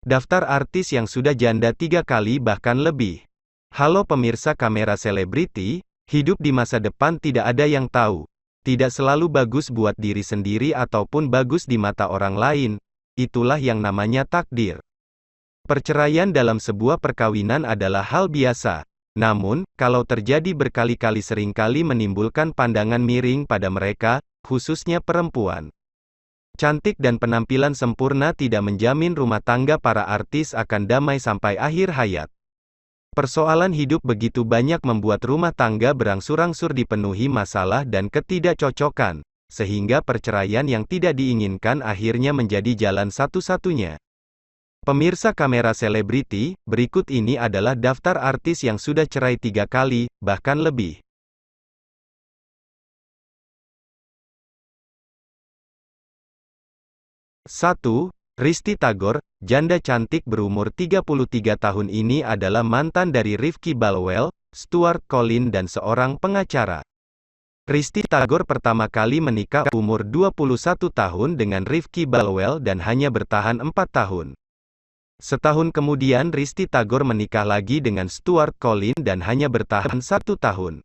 Daftar artis yang sudah janda 3 kali bahkan lebih. Halo pemirsa Kamera Selebriti, hidup di masa depan tidak ada yang tahu. Tidak selalu bagus buat diri sendiri ataupun bagus di mata orang lain. Itulah yang namanya takdir. Perceraian dalam sebuah perkawinan adalah hal biasa. Namun, kalau terjadi berkali-kali seringkali menimbulkan pandangan miring pada mereka, khususnya perempuan. Cantik dan penampilan sempurna tidak menjamin rumah tangga para artis akan damai sampai akhir hayat. Persoalan hidup begitu banyak membuat rumah tangga berangsur-angsur dipenuhi masalah dan ketidakcocokan, sehingga perceraian yang tidak diinginkan akhirnya menjadi jalan satu-satunya. Pemirsa Kamera Selebriti, berikut ini adalah daftar artis yang sudah cerai 3 kali, bahkan lebih. 1. Risty Tagor, janda cantik berumur 33 tahun ini adalah mantan dari Rifki Balwell, Stuart Collin dan seorang pengacara. Risty Tagor pertama kali menikah umur 21 tahun dengan Rifki Balwell dan hanya bertahan 4 tahun. Setahun kemudian Risty Tagor menikah lagi dengan Stuart Collin dan hanya bertahan 1 tahun.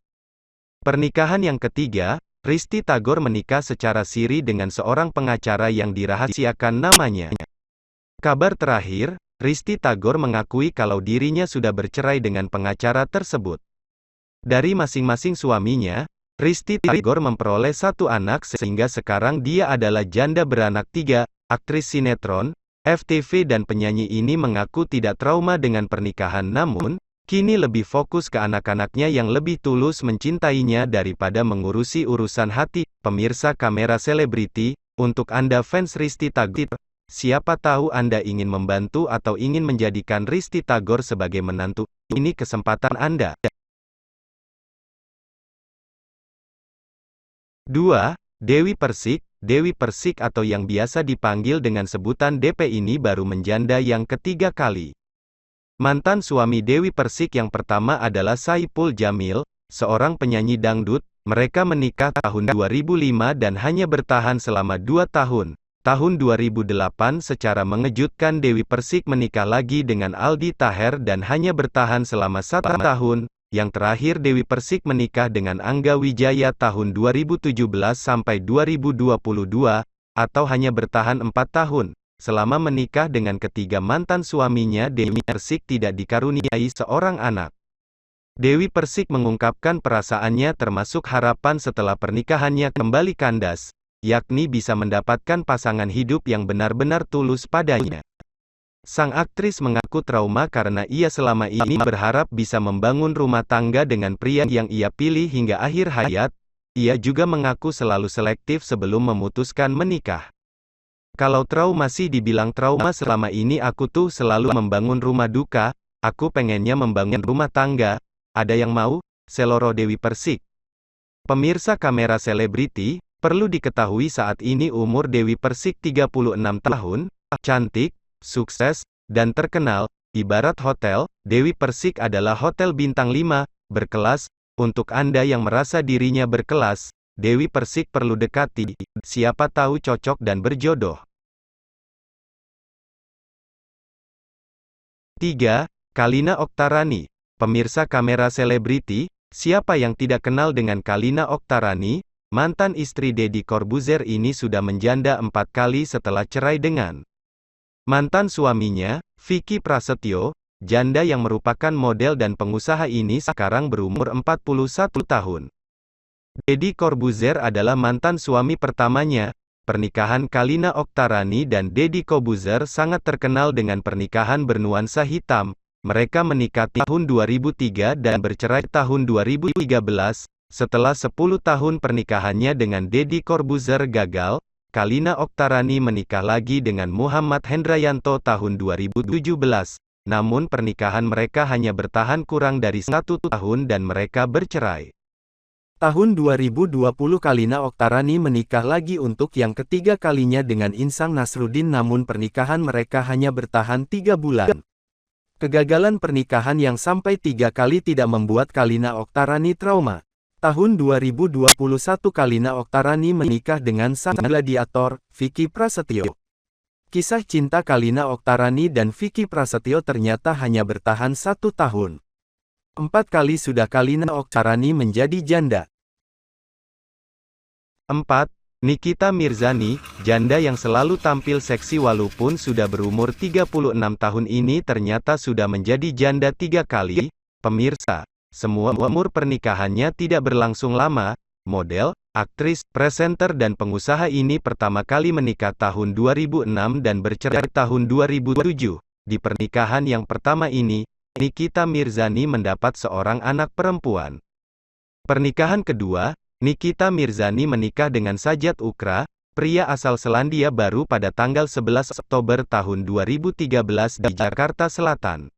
Pernikahan yang ketiga, Risty Tagor menikah secara siri dengan seorang pengacara yang dirahasiakan namanya. Kabar terakhir, Risty Tagor mengakui kalau dirinya sudah bercerai dengan pengacara tersebut. Dari masing-masing suaminya, Risty Tagor memperoleh 1 anak sehingga sekarang dia adalah janda beranak 3. Aktris sinetron, FTV dan penyanyi ini mengaku tidak trauma dengan pernikahan namun, kini lebih fokus ke anak-anaknya yang lebih tulus mencintainya daripada mengurusi urusan hati. Pemirsa Kamera Selebriti, untuk Anda fans Risty Tagor, siapa tahu Anda ingin membantu atau ingin menjadikan Risty Tagor sebagai menantu, ini kesempatan Anda. 2. Dewi Persik. Dewi Persik atau yang biasa dipanggil dengan sebutan DP ini baru menjanda yang ketiga kali. Mantan suami Dewi Persik yang pertama adalah Saipul Jamil, seorang penyanyi dangdut. Mereka menikah tahun 2005 dan hanya bertahan selama 2 tahun. Tahun 2008 secara mengejutkan Dewi Persik menikah lagi dengan Aldi Taher dan hanya bertahan selama 1 tahun. Yang terakhir Dewi Persik menikah dengan Angga Wijaya tahun 2017 sampai 2022, atau hanya bertahan 4 tahun. Selama menikah dengan ketiga mantan suaminya, Dewi Persik tidak dikaruniai seorang anak. Dewi Persik mengungkapkan perasaannya termasuk harapan setelah pernikahannya kembali kandas, yakni bisa mendapatkan pasangan hidup yang benar-benar tulus padanya. Sang aktris mengaku trauma karena ia selama ini berharap bisa membangun rumah tangga dengan pria yang ia pilih hingga akhir hayat. Ia juga mengaku selalu selektif sebelum memutuskan menikah. Kalau trauma sih dibilang trauma, selama ini aku tuh selalu membangun rumah duka, aku pengennya membangun rumah tangga. Ada yang mau? Seloro Dewi Persik. Pemirsa Kamera Selebriti, perlu diketahui saat ini umur Dewi Persik 36 tahun, cantik, sukses, dan terkenal. Ibarat hotel, Dewi Persik adalah hotel bintang 5, berkelas. Untuk Anda yang merasa dirinya berkelas, Dewi Persik perlu dekati, siapa tahu cocok dan berjodoh. 3. Kalina Oktarani. Pemirsa Kamera Selebriti, siapa yang tidak kenal dengan Kalina Oktarani? Mantan istri Deddy Corbuzier ini sudah menjanda 4 kali setelah cerai dengan mantan suaminya, Vicky Prasetyo. Janda yang merupakan model dan pengusaha ini sekarang berumur 41 tahun. Deddy Corbuzier adalah mantan suami pertamanya. Pernikahan Kalina Oktarani dan Deddy Corbuzier sangat terkenal dengan pernikahan bernuansa hitam. Mereka menikah tahun 2003 dan bercerai tahun 2013. Setelah 10 tahun pernikahannya dengan Deddy Corbuzier gagal, Kalina Oktarani menikah lagi dengan Muhammad Hendrayanto tahun 2017. Namun pernikahan mereka hanya bertahan kurang dari 1 tahun dan mereka bercerai. Tahun 2020 Kalina Oktarani menikah lagi untuk yang ketiga kalinya dengan Insang Nasruddin, namun pernikahan mereka hanya bertahan 3 bulan. Kegagalan pernikahan yang sampai 3 kali tidak membuat Kalina Oktarani trauma. Tahun 2021 Kalina Oktarani menikah dengan sang gladiator, Vicky Prasetyo. Kisah cinta Kalina Oktarani dan Vicky Prasetyo ternyata hanya bertahan 1 tahun. 4 kali sudah Kalina Oktarani menjadi janda. 4. Nikita Mirzani, janda yang selalu tampil seksi walaupun sudah berumur 36 tahun ini ternyata sudah menjadi janda 3 kali. Pemirsa, semua umur pernikahannya tidak berlangsung lama. Model, aktris, presenter dan pengusaha ini pertama kali menikah tahun 2006 dan bercerai tahun 2007. Di pernikahan yang pertama ini, Nikita Mirzani mendapat seorang anak perempuan. Pernikahan kedua, Nikita Mirzani menikah dengan Sajat Ukra, pria asal Selandia Baru pada tanggal 11 Oktober tahun 2013 di Jakarta Selatan.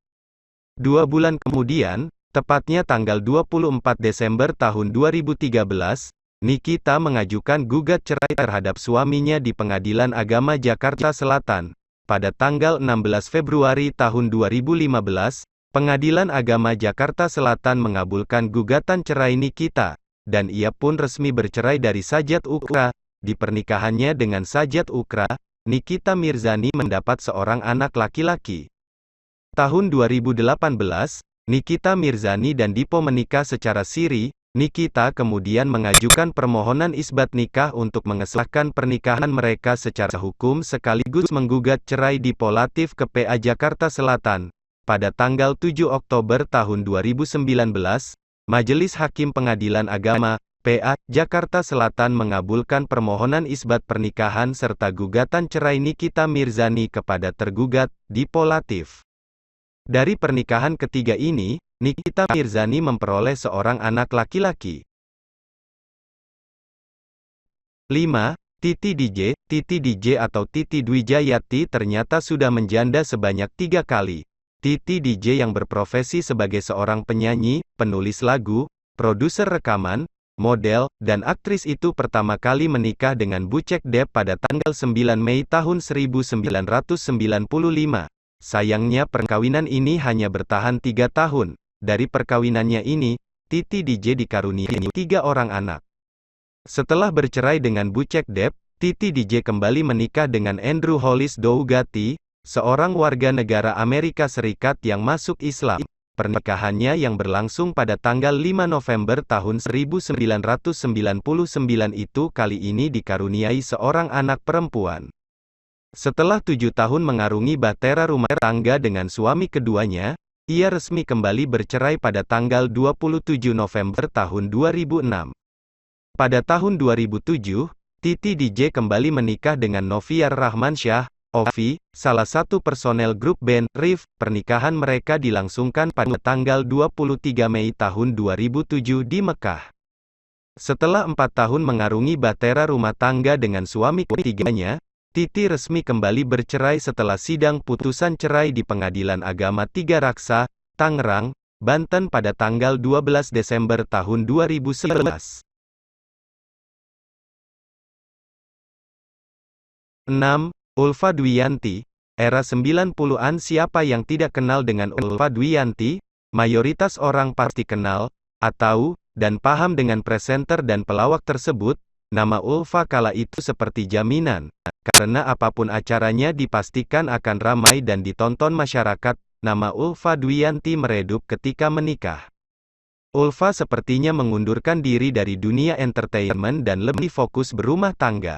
2 bulan kemudian, tepatnya tanggal 24 Desember tahun 2013, Nikita mengajukan gugat cerai terhadap suaminya di Pengadilan Agama Jakarta Selatan. Pada tanggal 16 Februari tahun 2015, Pengadilan Agama Jakarta Selatan mengabulkan gugatan cerai Nikita, dan ia pun resmi bercerai dari Sajat Ukra. Di pernikahannya dengan Sajat Ukra, Nikita Mirzani mendapat seorang anak laki-laki. Tahun 2018, Nikita Mirzani dan Dipo menikah secara siri. Nikita kemudian mengajukan permohonan isbat nikah untuk mengesahkan pernikahan mereka secara hukum sekaligus menggugat cerai Dipo Latif ke PA Jakarta Selatan. Pada tanggal 7 Oktober tahun 2019, Majelis Hakim Pengadilan Agama, PA, Jakarta Selatan mengabulkan permohonan isbat pernikahan serta gugatan cerai Nikita Mirzani kepada tergugat, Dipo Latif. Dari pernikahan ketiga ini, Nikita Mirzani memperoleh seorang anak laki-laki. 5. Titi DJ. Titi DJ atau Titi Dwijayati ternyata sudah menjanda sebanyak 3 kali. Titi DJ yang berprofesi sebagai seorang penyanyi, penulis lagu, produser rekaman, model, dan aktris itu pertama kali menikah dengan Bucek Depp pada tanggal 9 Mei tahun 1995. Sayangnya perkawinan ini hanya bertahan 3 tahun. Dari perkawinannya ini, Titi DJ dikaruniai 3 orang anak. Setelah bercerai dengan Bucek Depp, Titi DJ kembali menikah dengan Andrew Hollis Dougherty, seorang warga negara Amerika Serikat yang masuk Islam. Pernikahannya yang berlangsung pada tanggal 5 November tahun 1999 itu kali ini dikaruniai seorang anak perempuan. Setelah 7 tahun mengarungi bahtera rumah tangga dengan suami keduanya, ia resmi kembali bercerai pada tanggal 27 November tahun 2006. Pada tahun 2007, Titi DJ kembali menikah dengan Noviar Rahmansyah, Ovi, salah satu personel grup band Rif. Pernikahan mereka dilangsungkan pada tanggal 23 Mei tahun 2007 di Mekah. Setelah 4 tahun mengarungi bahtera rumah tangga dengan suami ketiganya, Titi resmi kembali bercerai setelah sidang putusan cerai di Pengadilan Agama Tiga Raksa, Tangerang, Banten pada tanggal 12 Desember tahun 2011. 6. Ulfa Dwiyanti. Era 90-an. Siapa yang tidak kenal dengan Ulfa Dwiyanti? Mayoritas orang pasti kenal, atau, dan paham dengan presenter dan pelawak tersebut. Nama Ulfa kala itu seperti jaminan, karena apapun acaranya dipastikan akan ramai dan ditonton masyarakat. Nama Ulfa Dwiyanti meredup ketika menikah. Ulfa sepertinya mengundurkan diri dari dunia entertainment dan lebih fokus berumah tangga.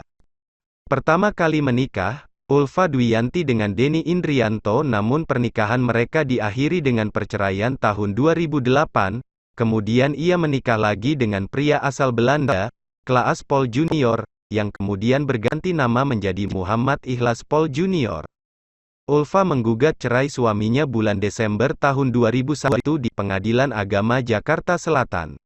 Pertama kali menikah, Ulfa Dwiyanti dengan Denny Indrianto, namun pernikahan mereka diakhiri dengan perceraian tahun 2008. Kemudian ia menikah lagi dengan pria asal Belanda, Klaas Paul Junior, yang kemudian berganti nama menjadi Muhammad Ikhlas Paul Junior. Ulfa menggugat cerai suaminya bulan Desember tahun 2001 di Pengadilan Agama Jakarta Selatan.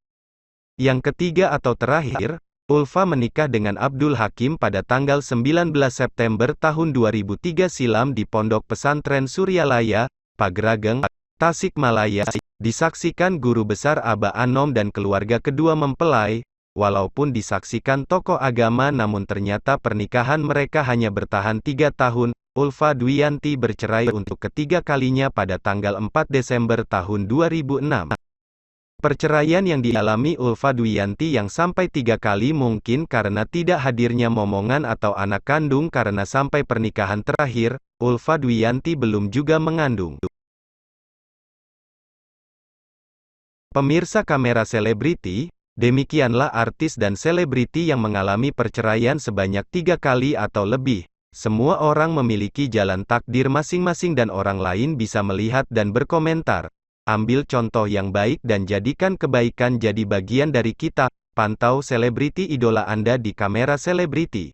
Yang ketiga atau terakhir, Ulfa menikah dengan Abdul Hakim pada tanggal 19 September tahun 2003 silam di Pondok Pesantren Suryalaya, Pagerageng, Tasikmalaya. Disaksikan guru besar Aba Anom dan keluarga kedua mempelai. Walaupun disaksikan tokoh agama namun ternyata pernikahan mereka hanya bertahan 3 tahun. Ulfa Dwiyanti bercerai untuk ketiga kalinya pada tanggal 4 Desember tahun 2006. Perceraian yang dialami Ulfa Dwiyanti yang sampai 3 kali mungkin karena tidak hadirnya momongan atau anak kandung karena sampai pernikahan terakhir, Ulfa Dwiyanti belum juga mengandung. Pemirsa Kamera Selebriti, demikianlah artis dan selebriti yang mengalami perceraian sebanyak 3 kali atau lebih. Semua orang memiliki jalan takdir masing-masing dan orang lain bisa melihat dan berkomentar. Ambil contoh yang baik dan jadikan kebaikan jadi bagian dari kita. Pantau selebriti idola Anda di Kamera Selebriti.